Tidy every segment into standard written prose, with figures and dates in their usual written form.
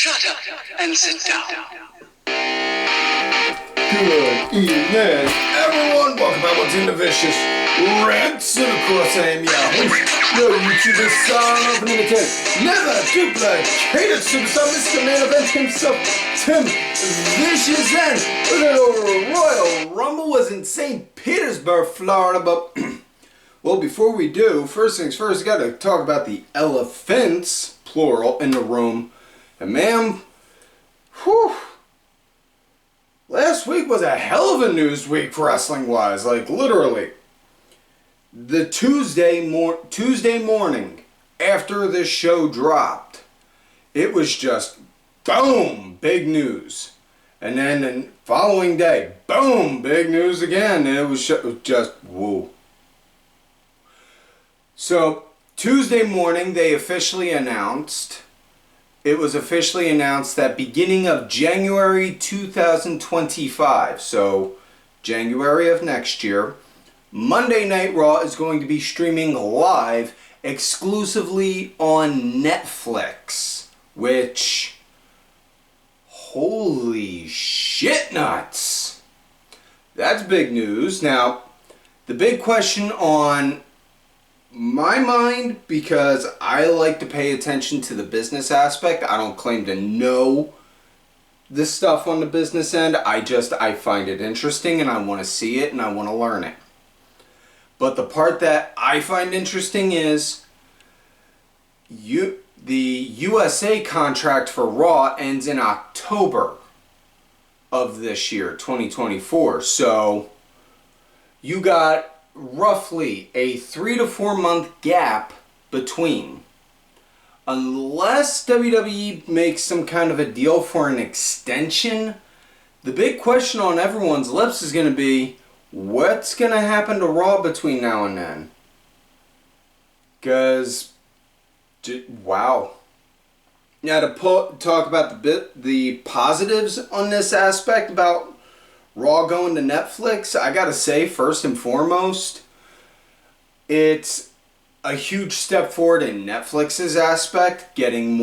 Shut up and sit down. Good evening, everyone. Welcome back. What's in the vicious rants? And of course, I am your host, the YouTuber star of an never duplicated superstar, Mr. Man Event himself, Tim Vicious. And the Royal Rumble was in St. Petersburgh, Florida. But well, before we do, first things first, got to talk about the elephants, plural, in the room. And ma'am, whew. Last week was a hell of a news week wrestling-wise, like literally. The Tuesday morning after this show dropped, it was just boom, big news. And then the following day, boom, big news again. And it was just whoa. So Tuesday morning they officially announced. It was officially announced that beginning of January 2025, so January of next year, Monday Night Raw is going to be streaming live exclusively on Netflix, which, holy shit nuts. That's big news. Now, the big question on my mind, because I like to pay attention to the business aspect. I don't claim to know this stuff on the business end. I find it interesting and I want to see it and I want to learn it. But the part that I find interesting is the USA contract for Raw ends in October of this year, 2024. So you got roughly a 3 to 4 month gap between, unless WWE makes some kind of a deal for an extension. The big question on everyone's lips is going to be, what's going to happen to Raw between now and then? Because, wow. Now to talk about the positives on this aspect about Raw going to Netflix, I gotta say, first and foremost, it's a huge step forward in Netflix's aspect, getting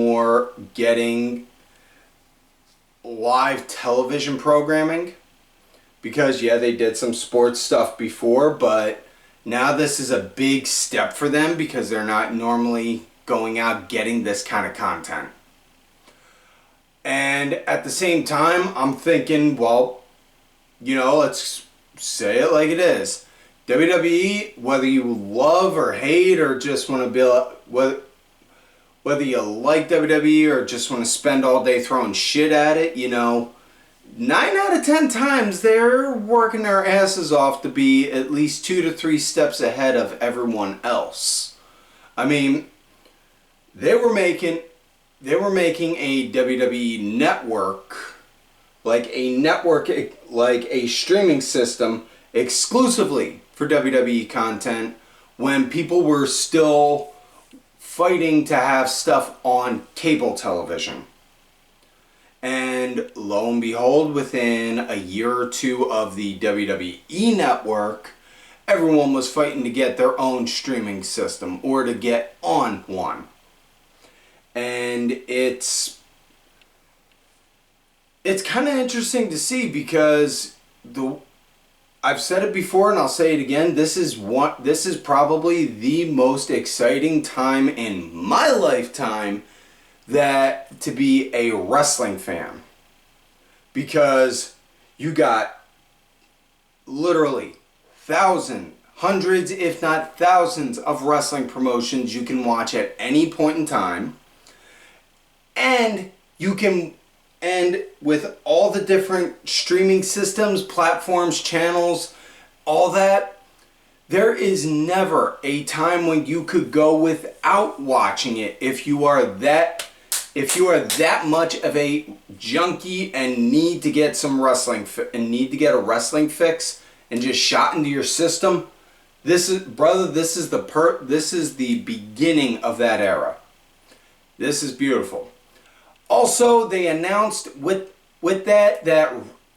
live television programming. Because, yeah, they did some sports stuff before, but now this is a big step for them because they're not normally going out getting this kind of content. And at the same time, I'm thinking, well, you know, let's say it like it is. WWE, whether you love or hate or just want to be whether you like WWE or just want to spend all day throwing shit at it, you know, 9 out of 10 times they're working their asses off to be at least 2 to 3 steps ahead of everyone else. I mean, they were making a WWE network, like a streaming system exclusively for WWE content when people were still fighting to have stuff on cable television. And lo and behold, within a year or two of the WWE network, everyone was fighting to get their own streaming system or to get on one. And it's kind of interesting to see because I've said it before and I'll say it again. This is probably the most exciting time in my lifetime to be a wrestling fan, because you got literally hundreds if not thousands of wrestling promotions you can watch at any point in time, and with all the different streaming systems, platforms, channels, all that, there is never a time when you could go without watching it if you are that much of a junkie and need to get some wrestling a wrestling fix and just shot into your system. This is the beginning of that era. This is beautiful. Also, they announced with that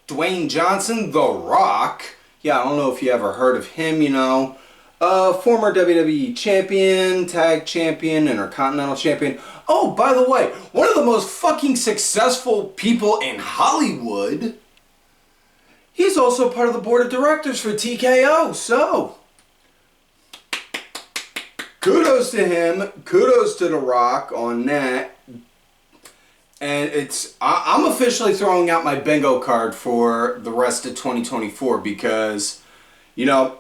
Dwayne Johnson, The Rock. Yeah, I don't know if you ever heard of him, you know. Former WWE champion, tag champion, intercontinental champion. Oh, by the way, one of the most fucking successful people in Hollywood. He's also part of the board of directors for TKO, so kudos to him. Kudos to The Rock on that. And I'm officially throwing out my bingo card for the rest of 2024 because, you know,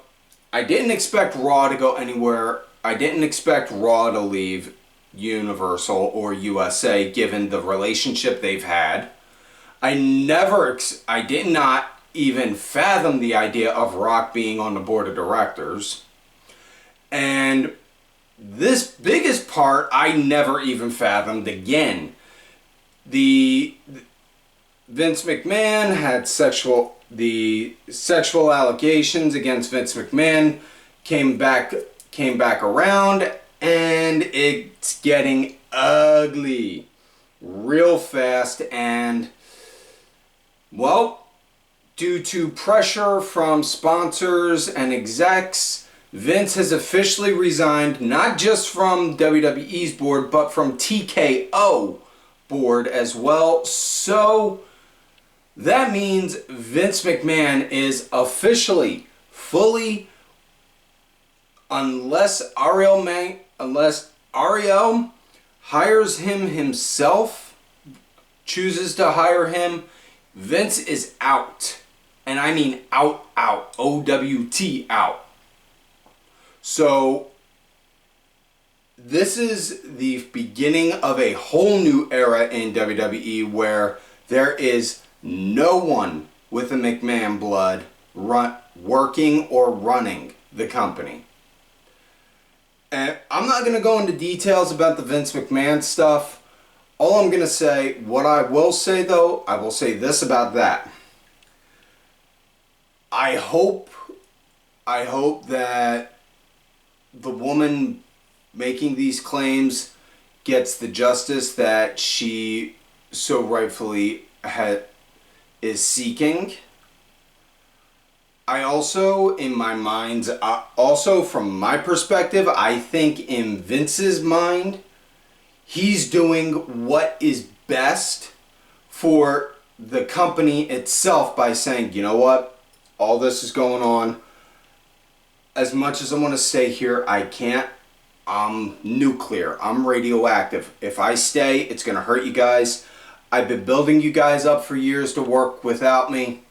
I didn't expect Raw to go anywhere. I didn't expect Raw to leave Universal or USA given the relationship they've had. I did not even fathom the idea of Rock being on the board of directors. And this biggest part I never even fathomed again. The Vince McMahon had sexual allegations against Vince McMahon came back around, and it's getting ugly real fast. And well, due to pressure from sponsors and execs, Vince has officially resigned, not just from WWE's board but from TKO board as well. So that means Vince McMahon is officially fully, unless Ariel hires him himself, chooses to hire him, Vince is out. And I mean out, OWT out. So this is the beginning of a whole new era in WWE where there is no one with a McMahon blood working or running the company. And I'm not going to go into details about the Vince McMahon stuff. All I'm going to say, what I will say though, I will say this about that. I hope that the woman making these claims gets the justice that she so rightfully is seeking. I also, in my mind, also from my perspective, I think in Vince's mind, he's doing what is best for the company itself by saying, you know what, all this is going on. As much as I want to stay here, I can't. I'm nuclear. I'm radioactive. If I stay, it's going to hurt you guys. I've been building you guys up for years to work without me.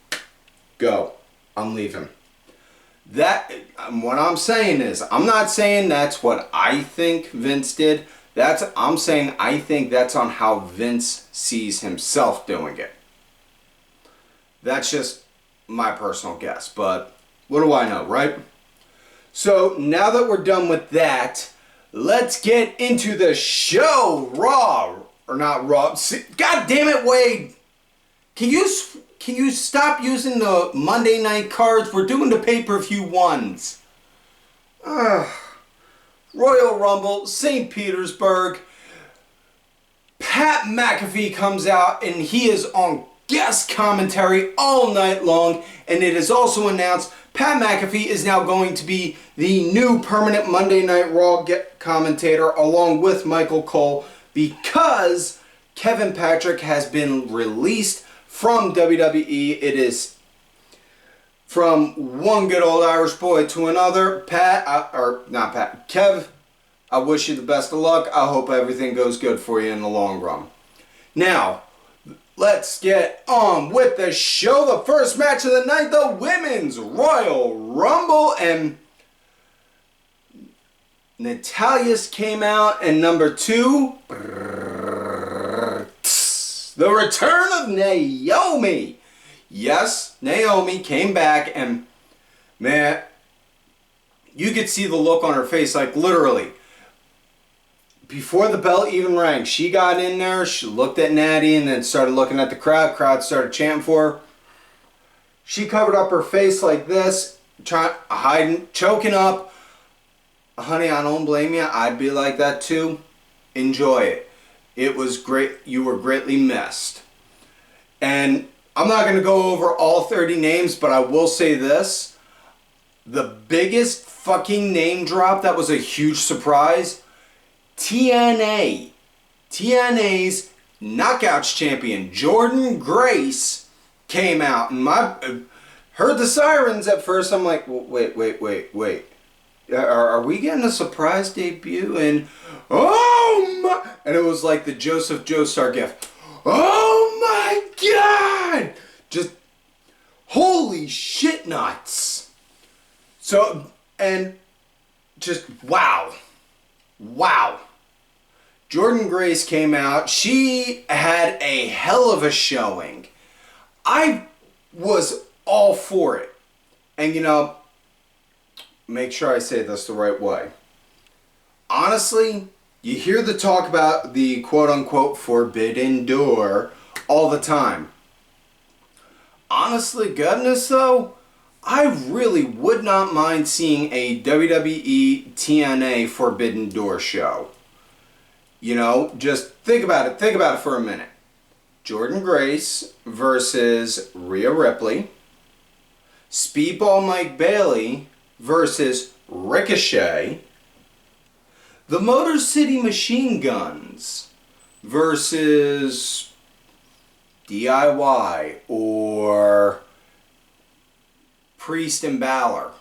Go. I'm leaving. What I'm saying is, I'm not saying that's what I think Vince did. I'm saying I think that's on how Vince sees himself doing it. That's just my personal guess, but what do I know, right? So now that we're done with that, let's get into the show. Raw, or not Raw. God damn it, Wade. Can you stop using the Monday night cards? We're doing the pay-per-view ones. Royal Rumble, St. Petersburgh. Pat McAfee comes out and he is on guest commentary all night long. And it is also announced Pat McAfee is now going to be the new permanent Monday Night Raw commentator along with Michael Cole because Kevin Patrick has been released from WWE. It is from one good old Irish boy to another. Kev, I wish you the best of luck. I hope everything goes good for you in the long run. Now, let's get on with the show. The first match of the night, the Women's Royal Rumble, and Natalia's came out, and number 2, the return of Naomi. Yes, Naomi came back, and man, you could see the look on her face, like literally. Before the bell even rang, she got in there, she looked at Natty, and then started looking at the crowd. Crowd started chanting for her. She covered up her face like this, hiding, choking up. Honey, I don't blame you. I'd be like that too. Enjoy it. It was great. You were greatly missed. And I'm not going to go over all 30 names, but I will say this. the biggest fucking name drop that was a huge surprise, TNA. TNA's Knockouts champion, Jordan Grace, came out. And heard the sirens at first. I'm like, wait. Are we getting a surprise debut? And oh my! And it was like the Joseph Joestar gift. Oh my God! Just holy shit nuts. So, and just wow. Jordan Grace came out. She had a hell of a showing. I was all for it. And you know, make sure I say this the right way. Honestly, you hear the talk about the quote-unquote forbidden door all the time. Honestly, goodness though, I really would not mind seeing a WWE TNA Forbidden Door show. You know, just think about it. Think about it for a minute. Jordan Grace versus Rhea Ripley. Speedball Mike Bailey versus Ricochet. The Motor City Machine Guns versus DIY or Priest and Balor.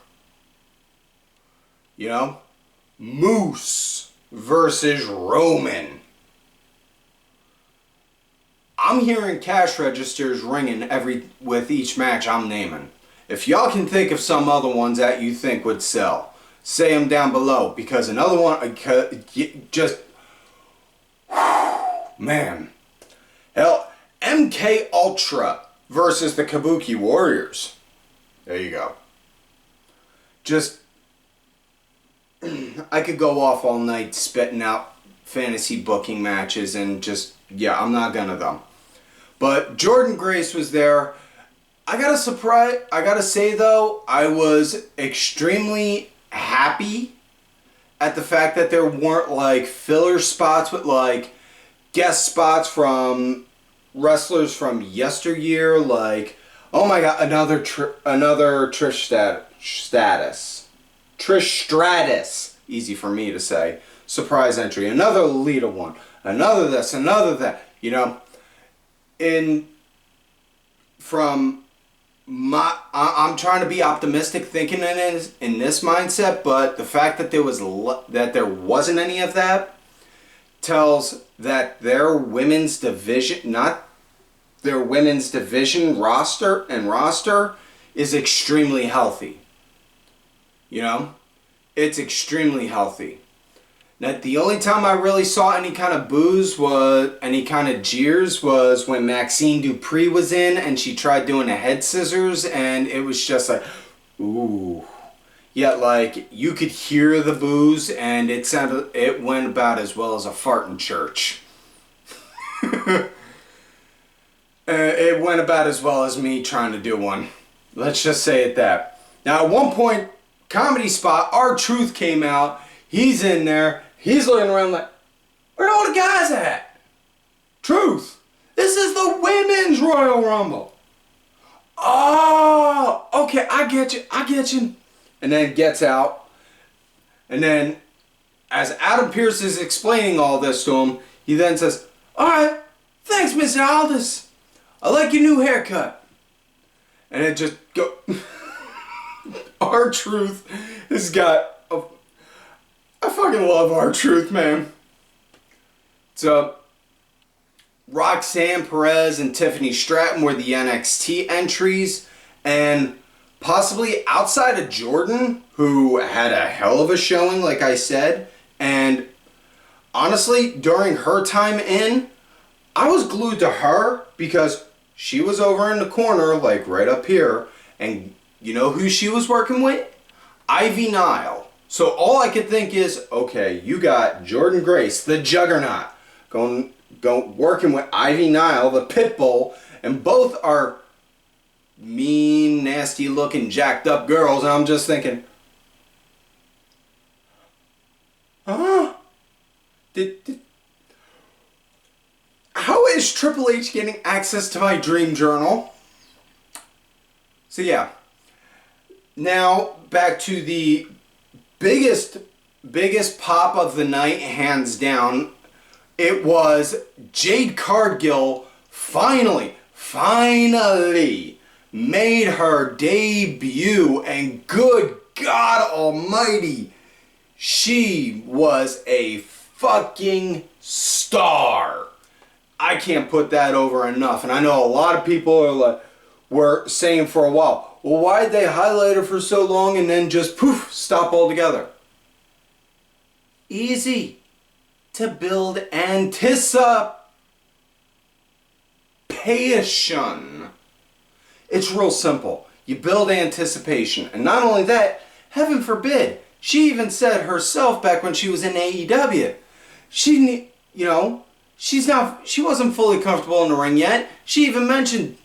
You know? Moose versus Roman. I'm hearing cash registers ringing with each match I'm naming. If y'all can think of some other ones that you think would sell, say them down below, because another one just man. Hell, MK Ultra versus the Kabuki Warriors. There you go. Just I could go off all night spitting out fantasy booking matches and just, yeah, I'm not gonna though. But Jordan Grace was there. I gotta say though, I was extremely happy at the fact that there weren't like filler spots with like guest spots from wrestlers from yesteryear, like, oh my god, another Trish Stratus, easy for me to say, surprise entry, another Lita one, another this, another that, you know, I'm trying to be optimistic thinking in this mindset, but the fact that there wasn't any of that tells that their women's division, roster is extremely healthy. You know? It's extremely healthy. Now, the only time I really saw any kind of any kind of jeers was when Maxine Dupree was in and she tried doing a head scissors, and it was just like, ooh. Yet, like, you could hear the boos, and it went about as well as a fart in church. It went about as well as me trying to do one. Let's just say it that. Now, at one point, comedy spot, R-Truth came out. He's in there. He's looking around like, where are all the guys at? Truth, this is the Women's Royal Rumble. Oh, okay, I get you. And then gets out. And then, as Adam Pearce is explaining all this to him, he then says, all right, thanks, Mr. Aldis. I like your new haircut. And it just go. R-Truth has got I fucking love R-Truth, man. So, Roxanne Perez and Tiffany Stratton were the NXT entries, and possibly outside of Jordan, who had a hell of a showing, like I said, and honestly, during her time in, I was glued to her because she was over in the corner, like right up here, and you know who she was working with? Ivy Nile. So all I could think is, okay, you got Jordan Grace, the Juggernaut, going working with Ivy Nile, the Pitbull, and both are mean, nasty-looking, jacked-up girls, and I'm just thinking, huh? How is Triple H getting access to my dream journal? So yeah, Now, back to the biggest pop of the night, hands down. It was Jade Cargill finally made her debut, and good God almighty, she was a fucking star. I can't put that over enough. And I know a lot of people were saying for a while, well, why'd they highlight her for so long and then just poof, stop altogether? Easy to build anticipation. It's real simple. You build anticipation. And not only that, heaven forbid, she even said herself back when she was in AEW, she wasn't fully comfortable in the ring yet. She even mentioned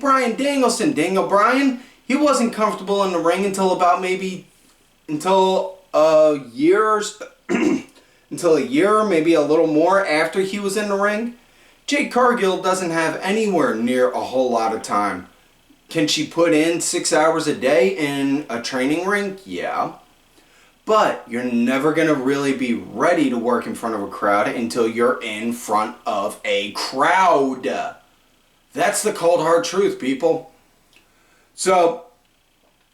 Bryan Danielson, Daniel Bryan, he wasn't comfortable in the ring until a year, maybe a little more after he was in the ring. Jade Cargill doesn't have anywhere near a whole lot of time. Can she put in 6 hours a day in a training ring? Yeah. But you're never going to really be ready to work in front of a crowd until you're in front of a crowd. That's the cold hard truth, people. So,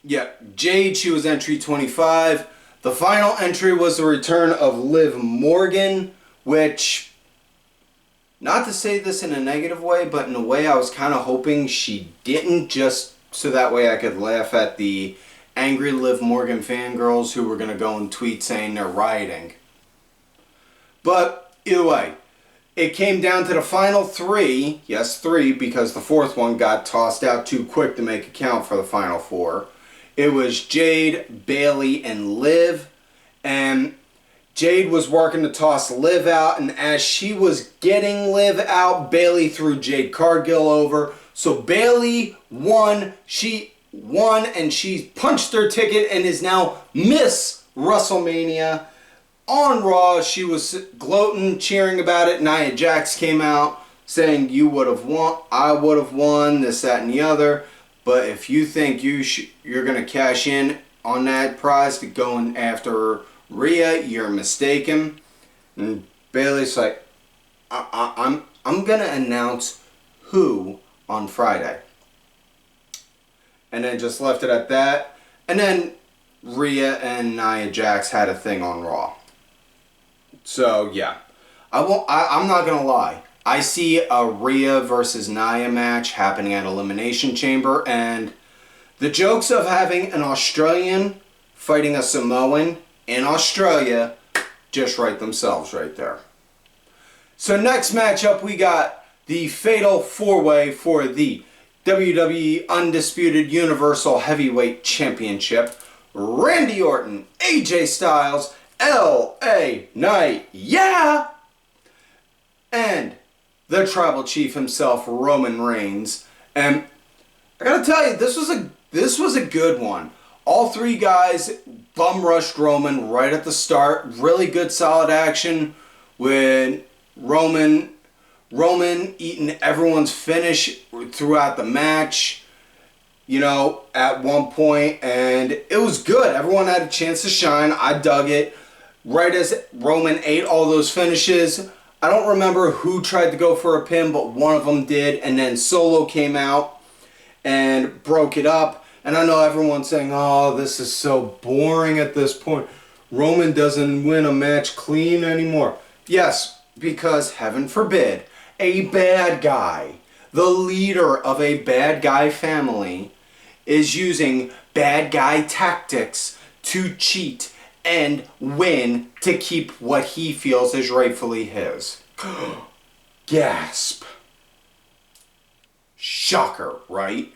yeah, Jade, she was entry 25. The final entry was the return of Liv Morgan, which, not to say this in a negative way, but in a way I was kind of hoping she didn't, just so that way I could laugh at the angry Liv Morgan fangirls who were going to go and tweet saying they're rioting. But either way, it came down to the final three. Yes, three, because the fourth one got tossed out too quick to make a count for the final four. It was Jade, Bayley, and Liv. And Jade was working to toss Liv out, and as she was getting Liv out, Bayley threw Jade Cargill over. So Bayley won. She won, and she punched her ticket and is now Miss WrestleMania. On Raw, she was gloating, cheering about it. Nia Jax came out saying, you would have won, I would have won, this, that, and the other. But if you think you're going to cash in on that prize to going after Rhea, you're mistaken. And Bayley's like, I'm going to announce who on Friday. And then just left it at that. And then Rhea and Nia Jax had a thing on Raw. So, yeah. I'm not going to lie. I see a Rhea versus Nia match happening at Elimination Chamber. And the jokes of having an Australian fighting a Samoan in Australia just write themselves right there. So next matchup, we got the Fatal 4-Way for the WWE Undisputed Universal Heavyweight Championship. Randy Orton, AJ Styles, L.A. Knight, yeah! And the Tribal Chief himself, Roman Reigns. And I gotta tell you, this was a good one. All three guys bum rushed Roman right at the start. Really good solid action with Roman eating everyone's finish throughout the match, at one point, and it was good. Everyone had a chance to shine. I dug it. Right as Roman ate all those finishes, I don't remember who tried to go for a pin, but one of them did, and then Solo came out and broke it up. And I know everyone's saying, oh, this is so boring at this point. Roman doesn't win a match clean anymore. Yes, because heaven forbid, a bad guy, the leader of a bad guy family, is using bad guy tactics to cheat and win to keep what he feels is rightfully his. Gasp. Shocker, right?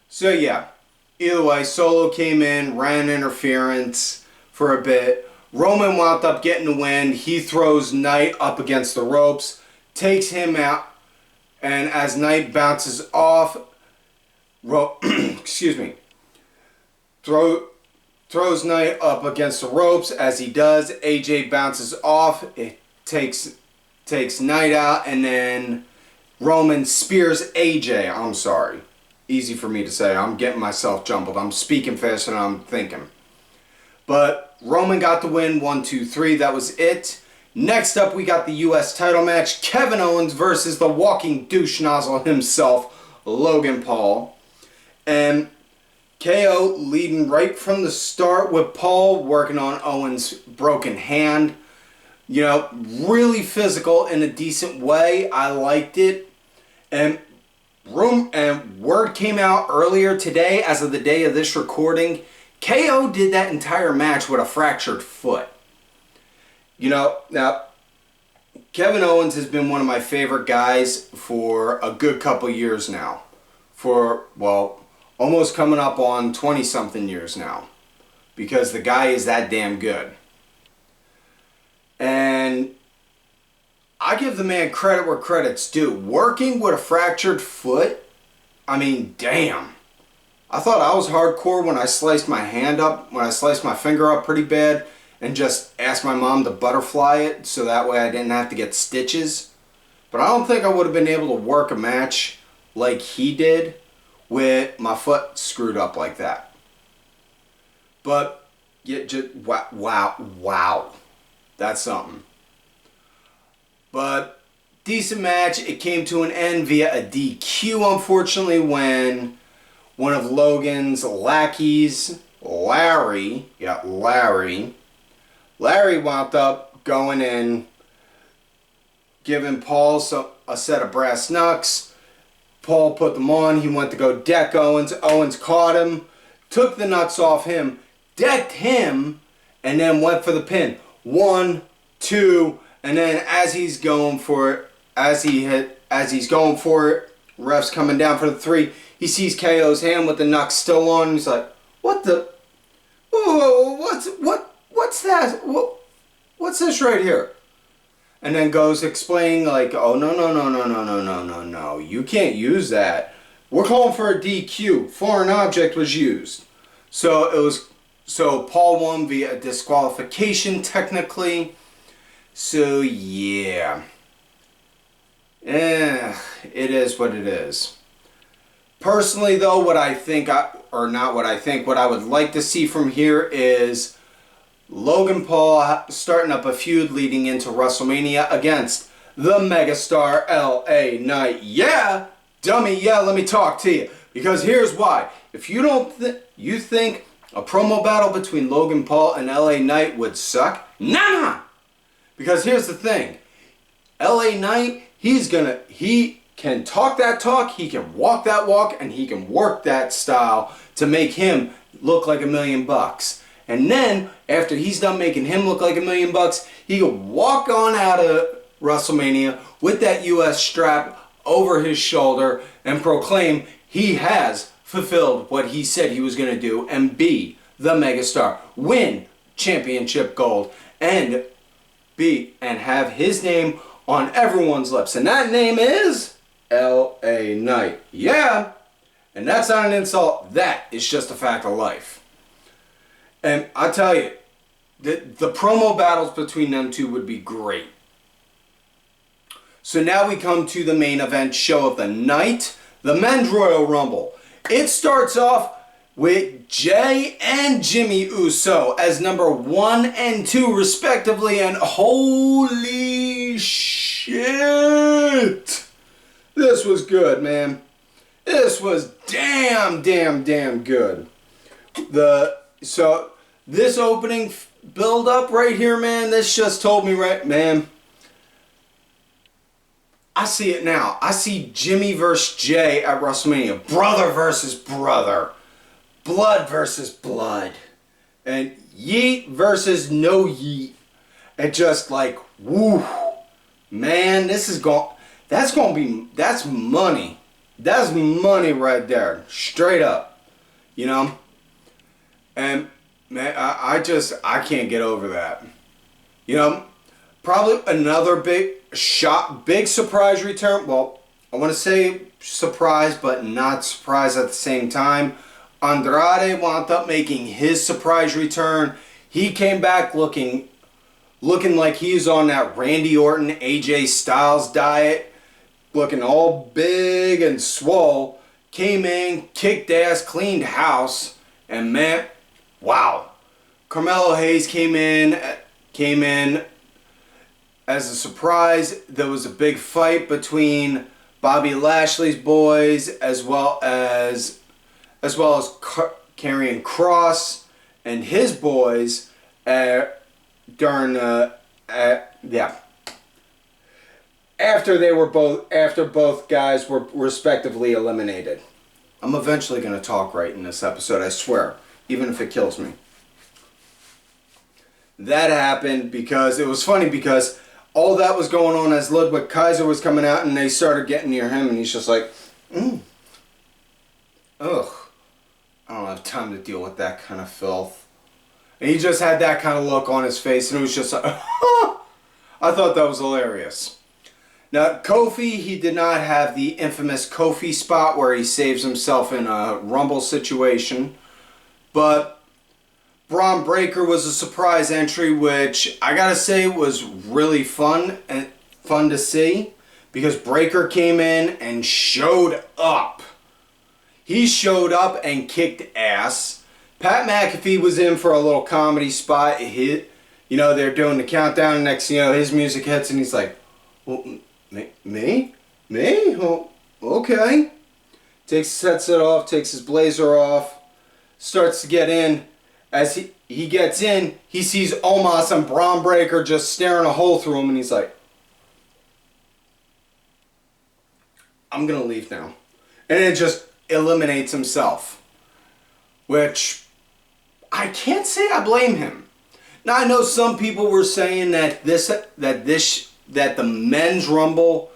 So yeah, either way, Solo came in, ran interference for a bit. Roman wound up getting the win. He throws Knight up against the ropes, takes him out, and as Knight bounces off, throws Knight up against the ropes. As he does, AJ bounces off. It takes Knight out, and then Roman spears AJ. I'm sorry. easy for me to say. I'm getting myself jumbled. I'm speaking faster than I'm thinking. But Roman got the win, 1, 2, 3. That was it. Next up, we got the U.S. title match. Kevin Owens versus the walking douche nozzle himself, Logan Paul. And KO leading right from the start with Paul working on Owens' broken hand. You know, really physical in a decent way. I liked it. And word came out earlier today, as of the day of this recording, KO did that entire match with a fractured foot. You know, now, Kevin Owens has been one of my favorite guys for a good couple years now. For, well, almost coming up on 20-something years now. Because the guy is that damn good. And I give the man credit where credit's due. Working with a fractured foot, I mean, damn. I thought I was hardcore when I sliced my hand up, when I sliced my finger up pretty bad, and just asked my mom to butterfly it so that way I didn't have to get stitches. But I don't think I would have been able to work a match like he did with my foot screwed up like that. But, yeah, just, wow. That's something. But, decent match. It came to an end via a DQ, unfortunately, when one of Logan's lackeys, Larry wound up going in, giving Paul a set of brass knucks. Paul put them on. He went to go deck Owens. Owens caught him, took the nuts off him, decked him, and then went for the pin. 1, 2, and then as he's going for it, ref's coming down for the 3. He sees KO's hand with the knucks still on. And he's like, "What the? Whoa, what's that? What's this right here?" And then goes explaining like, "Oh no, you can't use that. We're calling for a DQ. Foreign object was used." So Paul won via disqualification technically. So yeah. It is what it is. Personally though, what I would like to see from here is Logan Paul starting up a feud leading into WrestleMania against the megastar LA Knight. Yeah, dummy, yeah, let me talk to you. Because here's why. If you don't you think a promo battle between Logan Paul and LA Knight would suck? Nah! Because here's the thing. LA Knight, he can talk that talk, he can walk that walk, and he can work that style to make him look like $1 million. And then, after he's done making him look like $1 million, he can walk on out of WrestleMania with that US strap over his shoulder and proclaim he has fulfilled what he said he was going to do and be the megastar, win championship gold, and have his name on everyone's lips. And that name is LA Knight. Yeah, and that's not an insult. That is just a fact of life. And I tell you, the promo battles between them two would be great. So now we come to the main event show of the night, the Men's Royal Rumble. It starts off with Jay and Jimmy Uso as number 1 and 2 respectively, and holy shit! This was good, man. This was damn good. So this opening build up right here, man, this just told me right, man. I see it now. I see Jimmy versus Jay at WrestleMania. Brother versus brother. Blood versus blood. And yeet versus no yeet. And just like, woo. Man, this is that's money. That's money right there. Straight up. You know? And man, I can't get over that. You know? Probably another big surprise return. Well, I want to say surprise, but not surprise at the same time. Andrade wound up making his surprise return. He came back looking like he's on that Randy Orton, AJ Styles diet, looking all big and swole. came in, kicked ass, cleaned house, and man, wow. Carmelo Hayes came in as a surprise. There was a big fight between Bobby Lashley's boys as well as Karrion Kross and his boys after both guys were respectively eliminated. I'm eventually going to talk right in this episode, I swear, even if it kills me. That happened because it was funny because all that was going on as Ludwig Kaiser was coming out and they started getting near him and he's just like, ugh, I don't have time to deal with that kind of filth. And he just had that kind of look on his face and it was just like, I thought that was hilarious. Now, Kofi, he did not have the infamous Kofi spot where he saves himself in a Rumble situation, but Braun Breaker was a surprise entry, which I gotta say was really fun to see because Breaker came in and showed up. He showed up and kicked ass. Pat McAfee was in for a little comedy spot. They're doing the countdown, and next his music hits and he's like, well, me? Oh, okay. Sets it off, takes his blazer off, starts to get in. As he gets in, he sees Omos and Braun Breaker just staring a hole through him, and he's like, I'm going to leave now. And it just eliminates himself. Which, I can't say I blame him. Now, I know some people were saying that the men's Rumble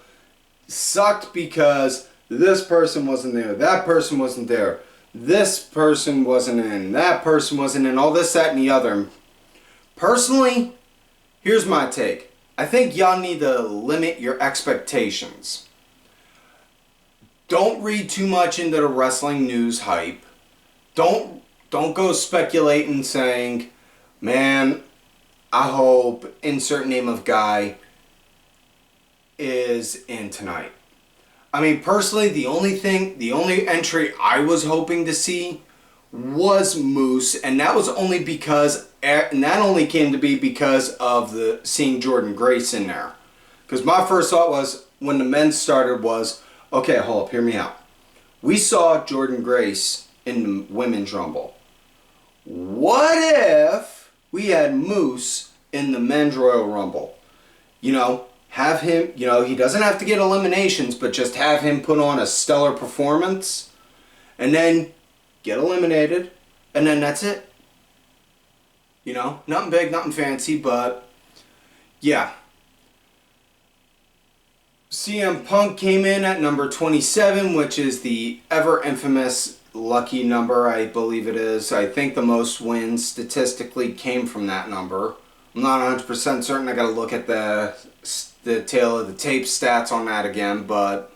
sucked because this person wasn't there, that person wasn't there. This person wasn't in, that person wasn't in, all this, that, and the other. Personally, here's my take. I think y'all need to limit your expectations. Don't read too much into the wrestling news hype. Don't go speculating saying, man, I hope insert name of guy is in tonight. I mean, personally, the only entry I was hoping to see was Moose, and that was only because, and that only came to be because of seeing Jordan Grace in there. Because my first thought was, when the men started was, okay, hold up, hear me out. We saw Jordan Grace in the Women's Rumble. What if we had Moose in the Men's Royal Rumble? Have him, he doesn't have to get eliminations, but just have him put on a stellar performance and then get eliminated, and then that's it. Nothing big, nothing fancy, but yeah. CM Punk came in at number 27, which is the ever infamous lucky number, I believe it is. I think the most wins statistically came from that number. I'm not 100% certain. I gotta look at the tail of the tape stats on that again, but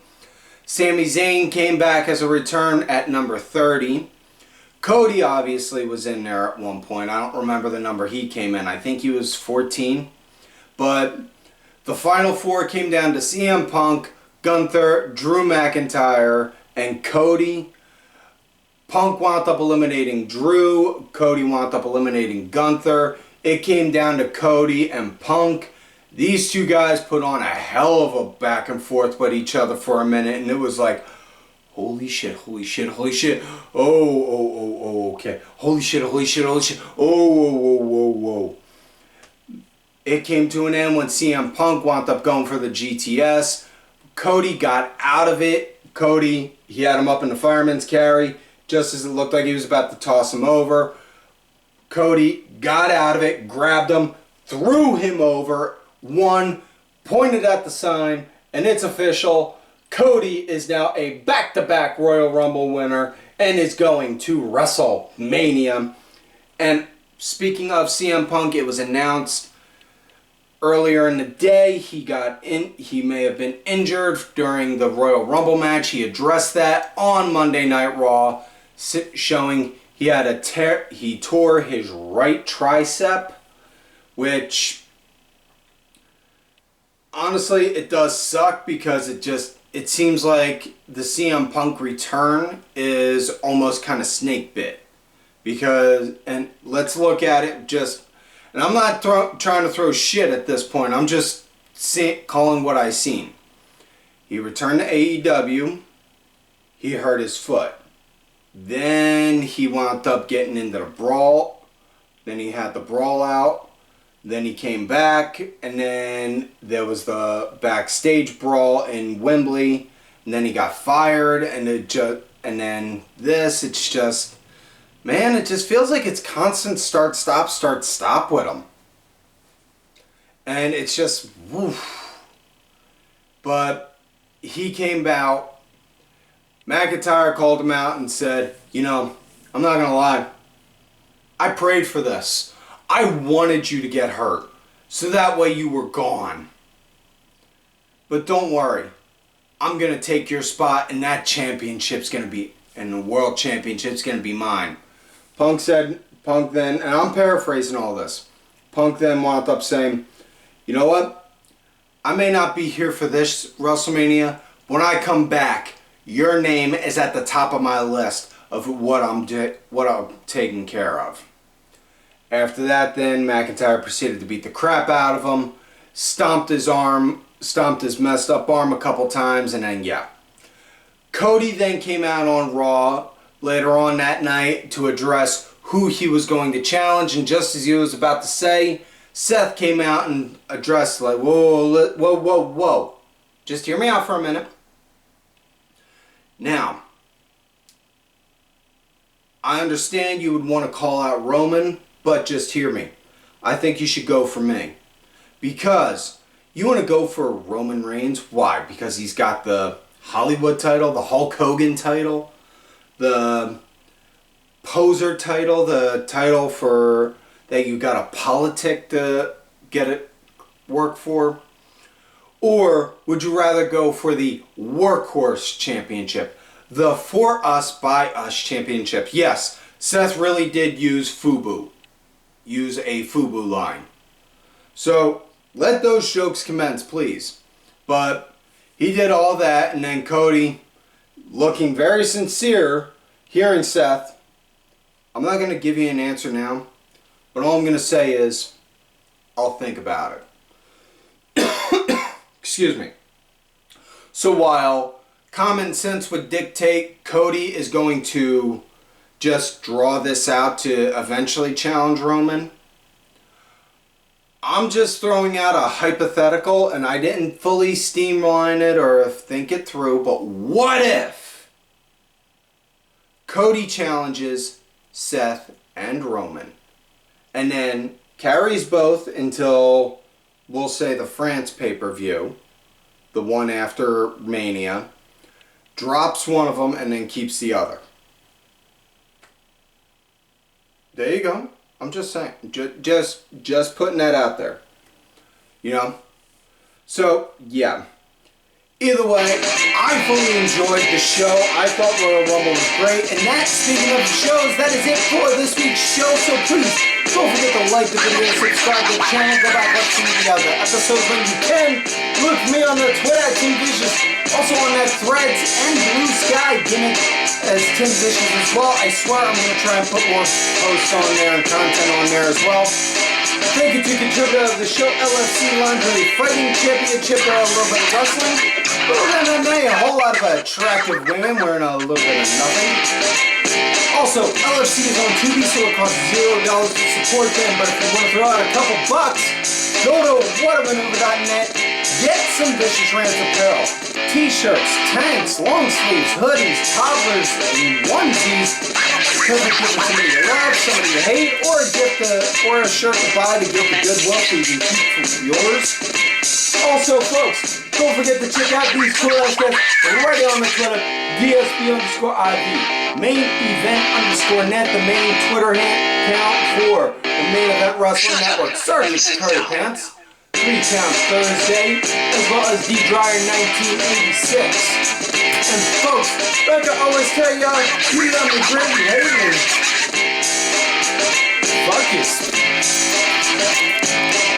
Sami Zayn came back as a return at number 30. Cody obviously was in there at one point. I don't remember the number he came in. I think he was 14. But the final four came down to CM Punk, Gunther, Drew McIntyre, and Cody. Punk wound up eliminating Drew. Cody wound up eliminating Gunther. It came down to Cody and Punk. These two guys put on a hell of a back and forth with each other for a minute, and it was like, holy shit, holy shit, holy shit. Oh, okay. Holy shit, holy shit, holy shit. Oh, whoa. It came to an end when CM Punk wound up going for the GTS. Cody got out of it. Cody, he had him up in the fireman's carry just as it looked like he was about to toss him over. Cody got out of it, grabbed him, threw him over, won, pointed at the sign, and it's official. Cody is now a back-to-back Royal Rumble winner and is going to WrestleMania. And speaking of CM Punk, it was announced earlier in the day he may have been injured during the Royal Rumble match. He addressed that on Monday Night Raw, showing he tore his right tricep, which honestly, it does suck because it just it seems like the CM Punk return is almost kind of snake bit. Because, and let's look at it just, and I'm not trying to throw shit at this point. I'm just calling what I seen. He returned to AEW. He hurt his foot. Then he wound up getting into the brawl. Then he had the brawl out. Then he came back, and then there was the backstage brawl in Wembley, and then he got fired, and then this. It's just, man, it just feels like it's constant start stop with him, and it's just woof. But he came out. McIntyre called him out and said, "You know, I'm not gonna lie. I prayed for this. I wanted you to get hurt, so that way you were gone. But don't worry, I'm going to take your spot, and that championship's going to be, and the world championship's going to be mine." Punk then, and I'm paraphrasing all this, Punk then wound up saying, "You know what? I may not be here for this WrestleMania. When I come back, your name is at the top of my list of what I'm taking care of." After that, then, McIntyre proceeded to beat the crap out of him, stomped his messed up arm a couple times, and then, yeah. Cody then came out on Raw later on that night to address who he was going to challenge, and just as he was about to say, Seth came out and addressed, like, whoa. Just hear me out for a minute. Now, I understand you would want to call out Roman, but just hear me. I think you should go for me. Because you want to go for Roman Reigns. Why? Because he's got the Hollywood title, the Hulk Hogan title, the poser title, the title for that you got to politic to get it work for. Or would you rather go for the Workhorse Championship, the For Us By Us Championship? Yes, Seth really did use a FUBU line. So let those jokes commence, please. But he did all that, and then Cody, looking very sincere, hearing Seth, "I'm not going to give you an answer now, but all I'm going to say is, I'll think about it." Excuse me. So while common sense would dictate Cody is going to just draw this out to eventually challenge Roman, I'm just throwing out a hypothetical, and I didn't fully streamline it or think it through, but what if Cody challenges Seth and Roman, and then carries both until, we'll say, the France pay-per-view, the one after Mania, drops one of them, and then keeps the other? There you go. I'm just saying. Just putting that out there. You know? So, yeah. Either way, I fully enjoyed the show. I thought Royal Rumble was great. And that, speaking of shows, that is it for this week's show. So please, don't forget to like the video, subscribe to the channel, go back up to the other episodes when you can. Look for me on the Twitter at Team Vicious. Also on that Threads and Blue Sky gimmick as Tim Vicious as well. I swear I'm going to try and put more posts on there and content on there as well. Thank you to contributor of the show, LFC Lingerie Fighting Championship, a little bit of wrestling, a little bit of MMA, a whole lot of attractive women wearing a little bit of nothing. Also, LFC is on Tubi, so it costs $0 to support them, but if you want to throw out a couple bucks, go to whatamaneuver.net, get some Vicious Rants apparel. T-shirts, tanks, long sleeves, hoodies, toddlers, and onesies. Perfect gift for somebody you love, somebody you hate, or a gift or a shirt to buy to give to Goodwill so you can keep for yours. Also, folks, don't forget to check out these cool ass guys right on the Twitter, DSB_IV, main event _net, the main Twitter account for the Main Event Wrestling Network. Sergeant Curry Pants, 3 Count Thursday, as well as D Dryer 1986. And folks, like I always tell y'all, you love me great, you hate me. Fuck you.